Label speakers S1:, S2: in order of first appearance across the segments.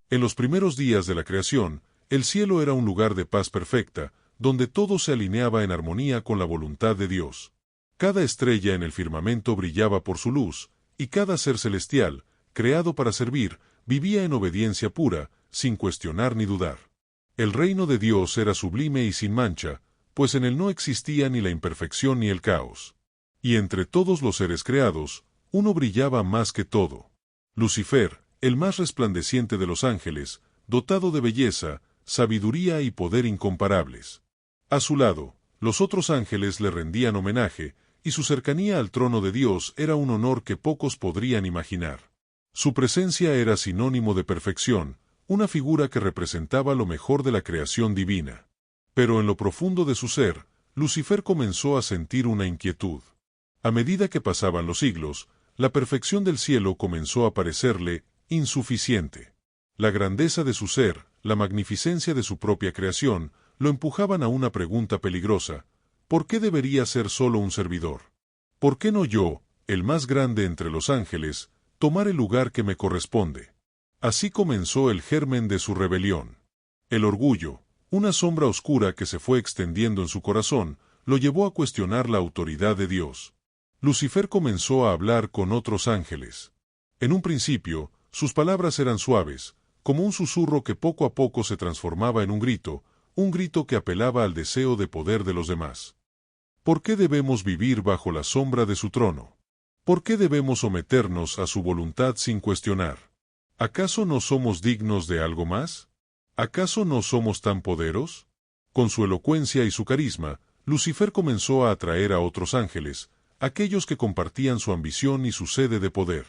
S1: En los primeros días de la creación, el cielo era un lugar de paz perfecta, donde todo se alineaba en armonía con la voluntad de Dios. Cada estrella en el firmamento brillaba por su luz, y cada ser celestial, creado para servir, vivía en obediencia pura, sin cuestionar ni dudar. El reino de Dios era sublime y sin mancha, pues en él no existía ni la imperfección ni el caos. Y entre todos los seres creados, uno brillaba más que todo. Lucifer, el más resplandeciente de los ángeles, dotado de belleza, sabiduría y poder incomparables. A su lado, los otros ángeles le rendían homenaje, y su cercanía al trono de Dios era un honor que pocos podrían imaginar. Su presencia era sinónimo de perfección, una figura que representaba lo mejor de la creación divina. Pero en lo profundo de su ser, Lucifer comenzó a sentir una inquietud. A medida que pasaban los siglos, la perfección del cielo comenzó a parecerle insuficiente. La grandeza de su ser, la magnificencia de su propia creación, lo empujaban a una pregunta peligrosa: ¿por qué debería ser solo un servidor? ¿Por qué no yo, el más grande entre los ángeles, tomar el lugar que me corresponde? Así comenzó el germen de su rebelión. El orgullo, una sombra oscura que se fue extendiendo en su corazón, lo llevó a cuestionar la autoridad de Dios. Lucifer comenzó a hablar con otros ángeles. En un principio, sus palabras eran suaves, como un susurro que poco a poco se transformaba en un grito que apelaba al deseo de poder de los demás. ¿Por qué debemos vivir bajo la sombra de su trono? ¿Por qué debemos someternos a su voluntad sin cuestionar? ¿Acaso no somos dignos de algo más? ¿Acaso no somos tan poderosos? Con su elocuencia y su carisma, Lucifer comenzó a atraer a otros ángeles, aquellos que compartían su ambición y su sede de poder.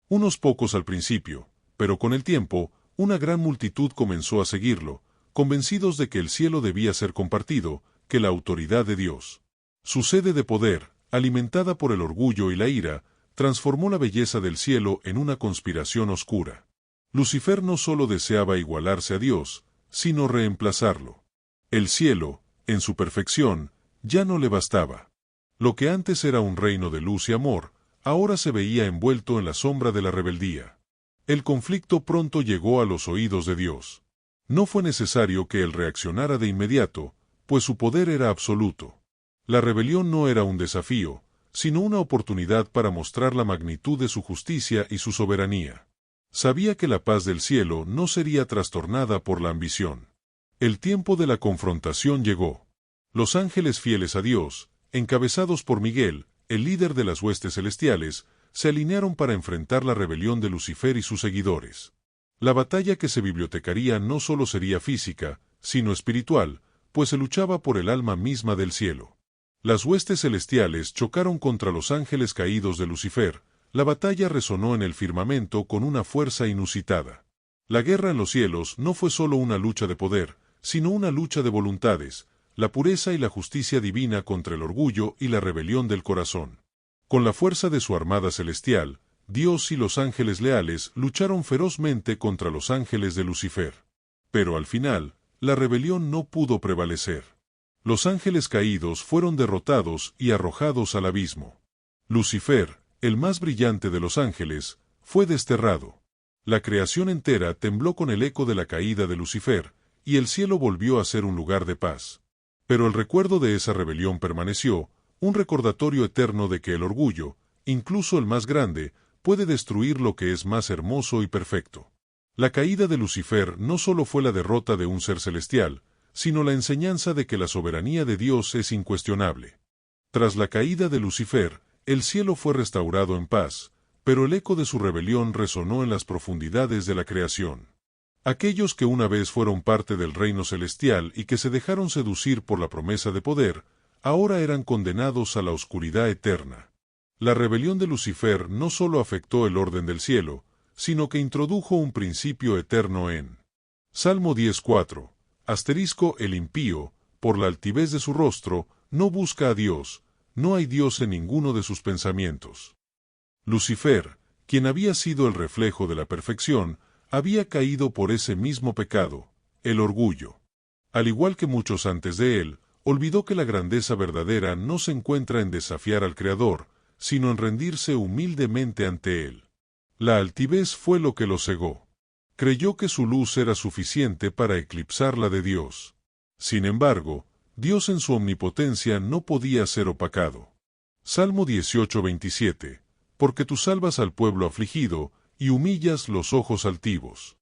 S1: Unos pocos al principio, pero con el tiempo, una gran multitud comenzó a seguirlo, convencidos de que el cielo debía ser compartido, que la autoridad de Dios. Su sede de poder, alimentada por el orgullo y la ira, transformó la belleza del cielo en una conspiración oscura. Lucifer no solo deseaba igualarse a Dios, sino reemplazarlo. El cielo, en su perfección, ya no le bastaba. Lo que antes era un reino de luz y amor, ahora se veía envuelto en la sombra de la rebeldía. El conflicto pronto llegó a los oídos de Dios. No fue necesario que él reaccionara de inmediato, pues su poder era absoluto. La rebelión no era un desafío, sino una oportunidad para mostrar la magnitud de su justicia y su soberanía. Sabía que la paz del cielo no sería trastornada por la ambición. El tiempo de la confrontación llegó. Los ángeles fieles a Dios, encabezados por Miguel, el líder de las huestes celestiales, se alinearon para enfrentar la rebelión de Lucifer y sus seguidores. La batalla que se bibliotecaría no solo sería física, sino espiritual, pues se luchaba por el alma misma del cielo. Las huestes celestiales chocaron contra los ángeles caídos de Lucifer. La batalla resonó en el firmamento con una fuerza inusitada. La guerra en los cielos no fue solo una lucha de poder, sino una lucha de voluntades, la pureza y la justicia divina contra el orgullo y la rebelión del corazón. Con la fuerza de su armada celestial, Dios y los ángeles leales lucharon ferozmente contra los ángeles de Lucifer. Pero al final, la rebelión no pudo prevalecer. Los ángeles caídos fueron derrotados y arrojados al abismo. Lucifer, el más brillante de los ángeles, fue desterrado. La creación entera tembló con el eco de la caída de Lucifer, y el cielo volvió a ser un lugar de paz. Pero el recuerdo de esa rebelión permaneció, un recordatorio eterno de que el orgullo, incluso el más grande, puede destruir lo que es más hermoso y perfecto. La caída de Lucifer no solo fue la derrota de un ser celestial, sino la enseñanza de que la soberanía de Dios es incuestionable. Tras la caída de Lucifer, el cielo fue restaurado en paz, pero el eco de su rebelión resonó en las profundidades de la creación. Aquellos que una vez fueron parte del reino celestial y que se dejaron seducir por la promesa de poder, ahora eran condenados a la oscuridad eterna. La rebelión de Lucifer no solo afectó el orden del cielo, sino que introdujo un principio eterno en Salmo 10:4. El impío, por la altivez de su rostro, no busca a Dios, no hay Dios en ninguno de sus pensamientos. Lucifer, quien había sido el reflejo de la perfección, había caído por ese mismo pecado, el orgullo. Al igual que muchos antes de él, olvidó que la grandeza verdadera no se encuentra en desafiar al Creador, sino en rendirse humildemente ante él. La altivez fue lo que lo cegó. Creyó que su luz era suficiente para eclipsar la de Dios. Sin embargo, Dios en su omnipotencia no podía ser opacado. Salmo 18:27. Porque tú salvas al pueblo afligido, y humillas los ojos altivos.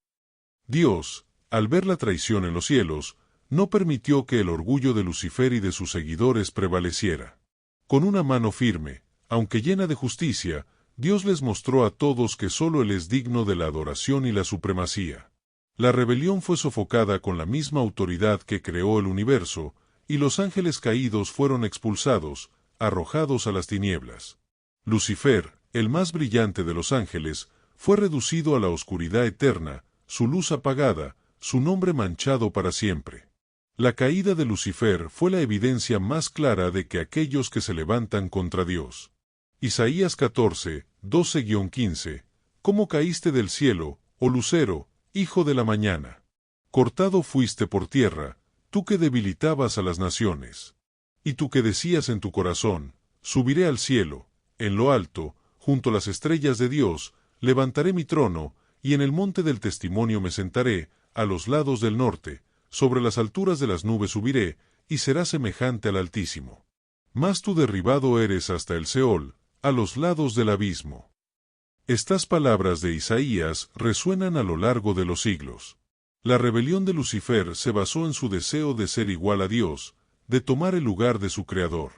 S1: Dios, al ver la traición en los cielos, no permitió que el orgullo de Lucifer y de sus seguidores prevaleciera. Con una mano firme, aunque llena de justicia, Dios les mostró a todos que sólo Él es digno de la adoración y la supremacía. La rebelión fue sofocada con la misma autoridad que creó el universo, y los ángeles caídos fueron expulsados, arrojados a las tinieblas. Lucifer, el más brillante de los ángeles, fue reducido a la oscuridad eterna, su luz apagada, su nombre manchado para siempre. La caída de Lucifer fue la evidencia más clara de que aquellos que se levantan contra Dios. Isaías 14, 12-15. ¿Cómo caíste del cielo, oh lucero, hijo de la mañana? Cortado fuiste por tierra, tú que debilitabas a las naciones. Y tú que decías en tu corazón, subiré al cielo, en lo alto, junto a las estrellas de Dios, levantaré mi trono, y en el monte del testimonio me sentaré, a los lados del norte, sobre las alturas de las nubes subiré, y será semejante al Altísimo. Mas tú derribado eres hasta el Seol, a los lados del abismo. Estas palabras de Isaías resuenan a lo largo de los siglos. La rebelión de Lucifer se basó en su deseo de ser igual a Dios, de tomar el lugar de su Creador.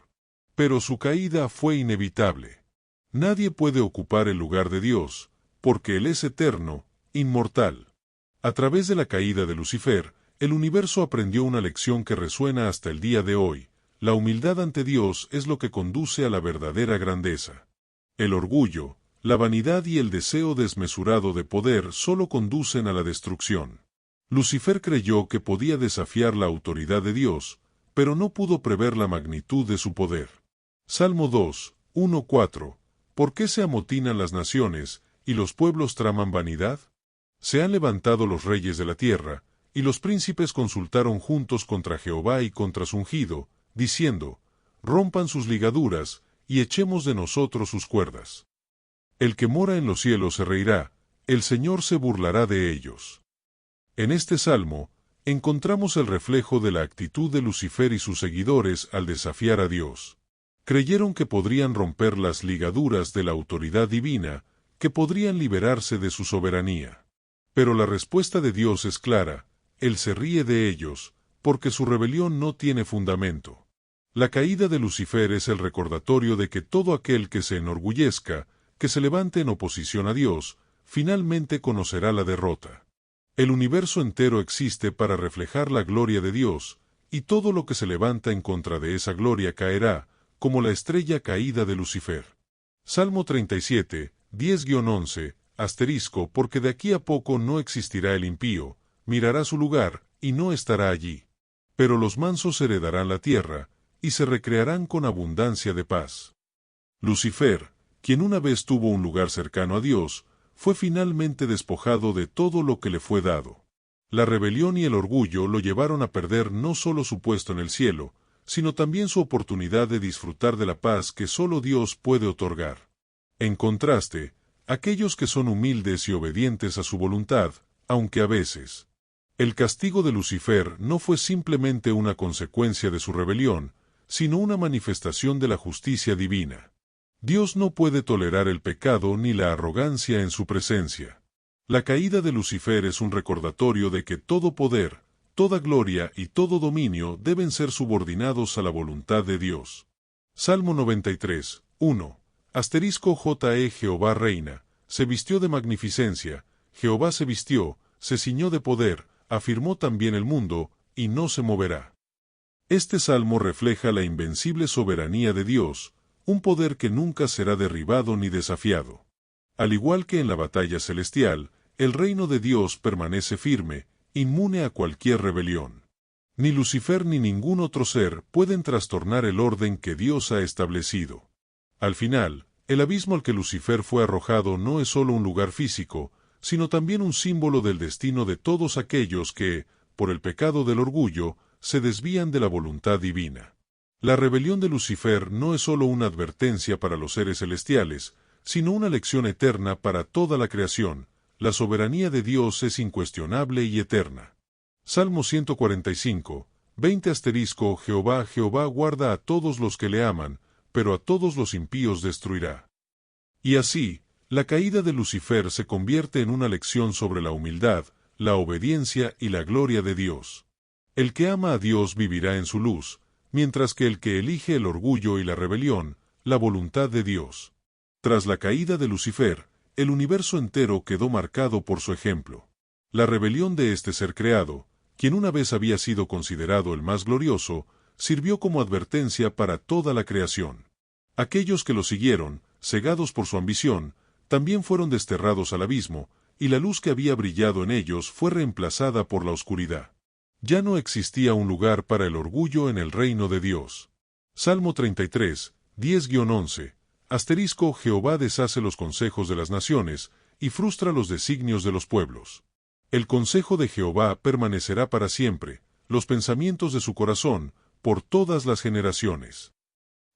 S1: Pero su caída fue inevitable. Nadie puede ocupar el lugar de Dios, porque Él es eterno, inmortal. A través de la caída de Lucifer, el universo aprendió una lección que resuena hasta el día de hoy. La humildad ante Dios es lo que conduce a la verdadera grandeza. El orgullo, la vanidad y el deseo desmesurado de poder solo conducen a la destrucción. Lucifer creyó que podía desafiar la autoridad de Dios, pero no pudo prever la magnitud de su poder. Salmo 2, 1-4. ¿Por qué se amotinan las naciones, y los pueblos traman vanidad? Se han levantado los reyes de la tierra, y los príncipes consultaron juntos contra Jehová y contra su ungido, diciendo, rompan sus ligaduras, y echemos de nosotros sus cuerdas. El que mora en los cielos se reirá, el Señor se burlará de ellos. En este salmo, encontramos el reflejo de la actitud de Lucifer y sus seguidores al desafiar a Dios. Creyeron que podrían romper las ligaduras de la autoridad divina, que podrían liberarse de su soberanía. Pero la respuesta de Dios es clara, Él se ríe de ellos, porque su rebelión no tiene fundamento. La caída de Lucifer es el recordatorio de que todo aquel que se enorgullezca, que se levante en oposición a Dios, finalmente conocerá la derrota. El universo entero existe para reflejar la gloria de Dios, y todo lo que se levanta en contra de esa gloria caerá, como la estrella caída de Lucifer. Salmo 37, 10-11, asterisco, porque de aquí a poco no existirá el impío, mirará su lugar, y no estará allí. Pero los mansos heredarán la tierra, y se recrearán con abundancia de paz. Lucifer, quien una vez tuvo un lugar cercano a Dios, fue finalmente despojado de todo lo que le fue dado. La rebelión y el orgullo lo llevaron a perder no solo su puesto en el cielo, sino también su oportunidad de disfrutar de la paz que solo Dios puede otorgar. En contraste, aquellos que son humildes y obedientes a su voluntad, aunque a veces. El castigo de Lucifer no fue simplemente una consecuencia de su rebelión, sino una manifestación de la justicia divina. Dios no puede tolerar el pecado ni la arrogancia en su presencia. La caída de Lucifer es un recordatorio de que todo poder, toda gloria y todo dominio deben ser subordinados a la voluntad de Dios. Salmo 93, 1. Asterisco JE Jehová reina, se vistió de magnificencia, Jehová se vistió, se ciñó de poder, afirmó también el mundo, y no se moverá. Este salmo refleja la invencible soberanía de Dios, un poder que nunca será derribado ni desafiado. Al igual que en la batalla celestial, el reino de Dios permanece firme, inmune a cualquier rebelión. Ni Lucifer ni ningún otro ser pueden trastornar el orden que Dios ha establecido. Al final, el abismo al que Lucifer fue arrojado no es solo un lugar físico, sino también un símbolo del destino de todos aquellos que, por el pecado del orgullo, se desvían de la voluntad divina. La rebelión de Lucifer no es solo una advertencia para los seres celestiales, sino una lección eterna para toda la creación, la soberanía de Dios es incuestionable y eterna. Salmo 145, 20 * Jehová, Jehová guarda a todos los que le aman, pero a todos los impíos destruirá. Y así, la caída de Lucifer se convierte en una lección sobre la humildad, la obediencia y la gloria de Dios. El que ama a Dios vivirá en su luz, mientras que el que elige el orgullo y la rebelión, la voluntad de Dios. Tras la caída de Lucifer, el universo entero quedó marcado por su ejemplo. La rebelión de este ser creado, quien una vez había sido considerado el más glorioso, sirvió como advertencia para toda la creación. Aquellos que lo siguieron, cegados por su ambición, también fueron desterrados al abismo, y la luz que había brillado en ellos fue reemplazada por la oscuridad. Ya no existía un lugar para el orgullo en el reino de Dios. Salmo 33, 10-11. Jehová deshace los consejos de las naciones, y frustra los designios de los pueblos. El consejo de Jehová permanecerá para siempre, los pensamientos de su corazón, por todas las generaciones.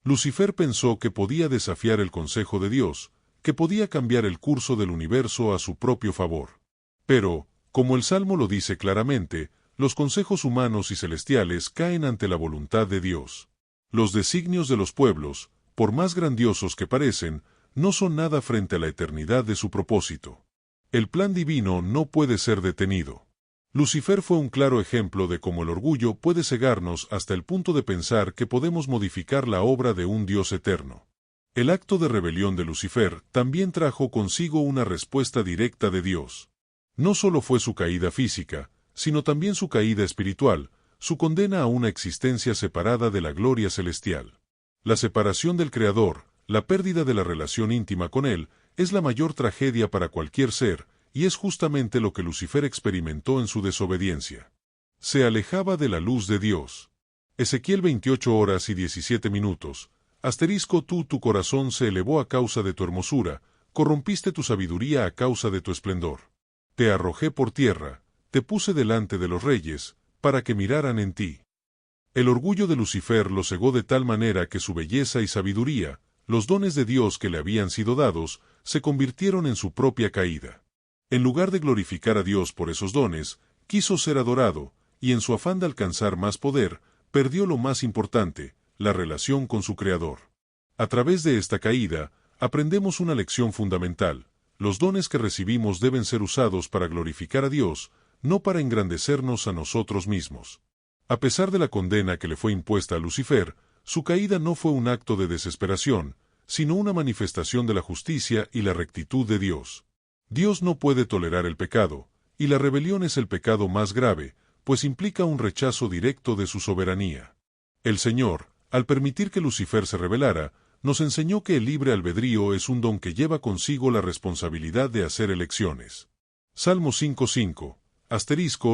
S1: Lucifer pensó que podía desafiar el consejo de Dios, que podía cambiar el curso del universo a su propio favor. Pero, como el Salmo lo dice claramente, los consejos humanos y celestiales caen ante la voluntad de Dios. Los designios de los pueblos, por más grandiosos que parecen, no son nada frente a la eternidad de su propósito. El plan divino no puede ser detenido. Lucifer fue un claro ejemplo de cómo el orgullo puede cegarnos hasta el punto de pensar que podemos modificar la obra de un Dios eterno. El acto de rebelión de Lucifer también trajo consigo una respuesta directa de Dios. No solo fue su caída física, sino también su caída espiritual, su condena a una existencia separada de la gloria celestial. La separación del Creador, la pérdida de la relación íntima con Él, es la mayor tragedia para cualquier ser, y es justamente lo que Lucifer experimentó en su desobediencia. Se alejaba de la luz de Dios. Ezequiel 28:17. Tu corazón se elevó a causa de tu hermosura, corrompiste tu sabiduría a causa de tu esplendor. Te arrojé por tierra, te puse delante de los reyes, para que miraran en ti. El orgullo de Lucifer lo cegó de tal manera que su belleza y sabiduría, los dones de Dios que le habían sido dados, se convirtieron en su propia caída. En lugar de glorificar a Dios por esos dones, quiso ser adorado, y en su afán de alcanzar más poder, perdió lo más importante, la relación con su Creador. A través de esta caída, aprendemos una lección fundamental. Los dones que recibimos deben ser usados para glorificar a Dios, no para engrandecernos a nosotros mismos. A pesar de la condena que le fue impuesta a Lucifer, su caída no fue un acto de desesperación, sino una manifestación de la justicia y la rectitud de Dios. Dios no puede tolerar el pecado, y la rebelión es el pecado más grave, pues implica un rechazo directo de su soberanía. El Señor, al permitir que Lucifer se rebelara, nos enseñó que el libre albedrío es un don que lleva consigo la responsabilidad de hacer elecciones. Salmo 5:5.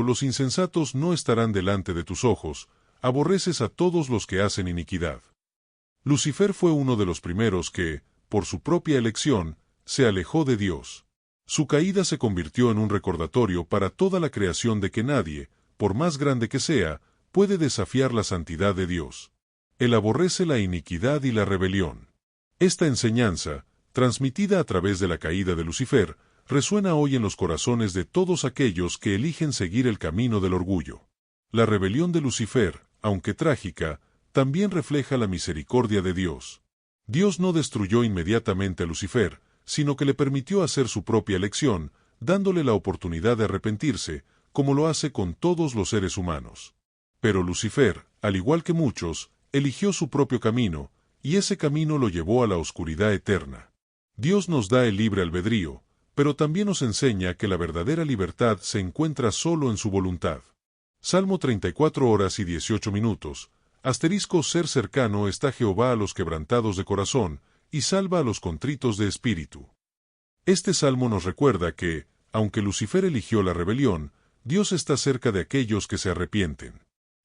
S1: Los insensatos no estarán delante de tus ojos, aborreces a todos los que hacen iniquidad. Lucifer fue uno de los primeros que, por su propia elección, se alejó de Dios. Su caída se convirtió en un recordatorio para toda la creación de que nadie, por más grande que sea, puede desafiar la santidad de Dios. Él aborrece la iniquidad y la rebelión. Esta enseñanza, transmitida a través de la caída de Lucifer, resuena hoy en los corazones de todos aquellos que eligen seguir el camino del orgullo. La rebelión de Lucifer, aunque trágica, también refleja la misericordia de Dios. Dios no destruyó inmediatamente a Lucifer, sino que le permitió hacer su propia elección, dándole la oportunidad de arrepentirse, como lo hace con todos los seres humanos. Pero Lucifer, al igual que muchos, eligió su propio camino, y ese camino lo llevó a la oscuridad eterna. Dios nos da el libre albedrío, pero también nos enseña que la verdadera libertad se encuentra solo en su voluntad. Salmo 34:18. Ser cercano está Jehová a los quebrantados de corazón, y salva a los contritos de espíritu. Este salmo nos recuerda que, aunque Lucifer eligió la rebelión, Dios está cerca de aquellos que se arrepienten.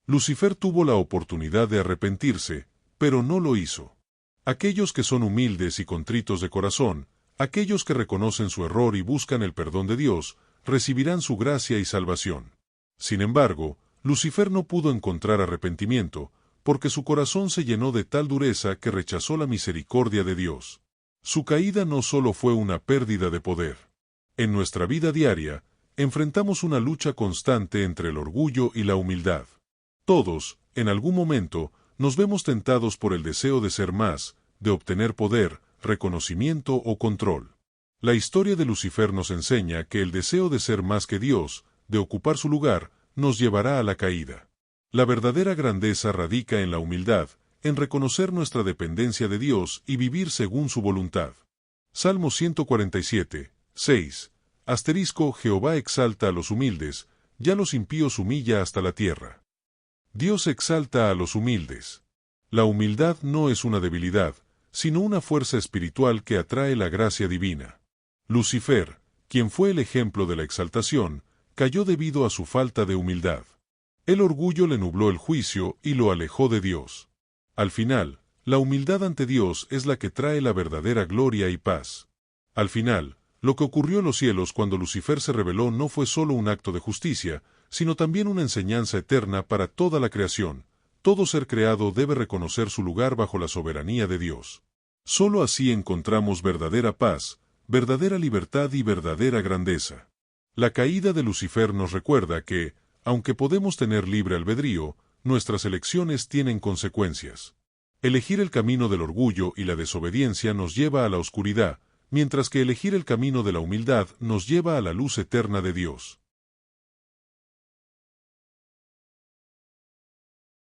S1: Lucifer tuvo la oportunidad de arrepentirse, pero no lo hizo. Aquellos que son humildes y contritos de corazón, aquellos que reconocen su error y buscan el perdón de Dios, recibirán su gracia y salvación. Sin embargo, Lucifer no pudo encontrar arrepentimiento, porque su corazón se llenó de tal dureza que rechazó la misericordia de Dios. Su caída no solo fue una pérdida de poder. En nuestra vida diaria, enfrentamos una lucha constante entre el orgullo y la humildad. Todos, en algún momento, nos vemos tentados por el deseo de ser más, de obtener poder, reconocimiento o control. La historia de Lucifer nos enseña que el deseo de ser más que Dios, de ocupar su lugar, nos llevará a la caída. La verdadera grandeza radica en la humildad, en reconocer nuestra dependencia de Dios y vivir según su voluntad. Salmo 147, 6. Jehová exalta a los humildes, ya los impíos humilla hasta la tierra. Dios exalta a los humildes. La humildad no es una debilidad, sino una fuerza espiritual que atrae la gracia divina. Lucifer, quien fue el ejemplo de la exaltación, cayó debido a su falta de humildad. El orgullo le nubló el juicio y lo alejó de Dios. Al final, la humildad ante Dios es la que trae la verdadera gloria y paz. Al final, lo que ocurrió en los cielos cuando Lucifer se rebeló no fue solo un acto de justicia, sino también una enseñanza eterna para toda la creación. Todo ser creado debe reconocer su lugar bajo la soberanía de Dios. Solo así encontramos verdadera paz, verdadera libertad y verdadera grandeza. La caída de Lucifer nos recuerda que, aunque podemos tener libre albedrío, nuestras elecciones tienen consecuencias. Elegir el camino del orgullo y la desobediencia nos lleva a la oscuridad, mientras que elegir el camino de la humildad nos lleva a la luz eterna de Dios.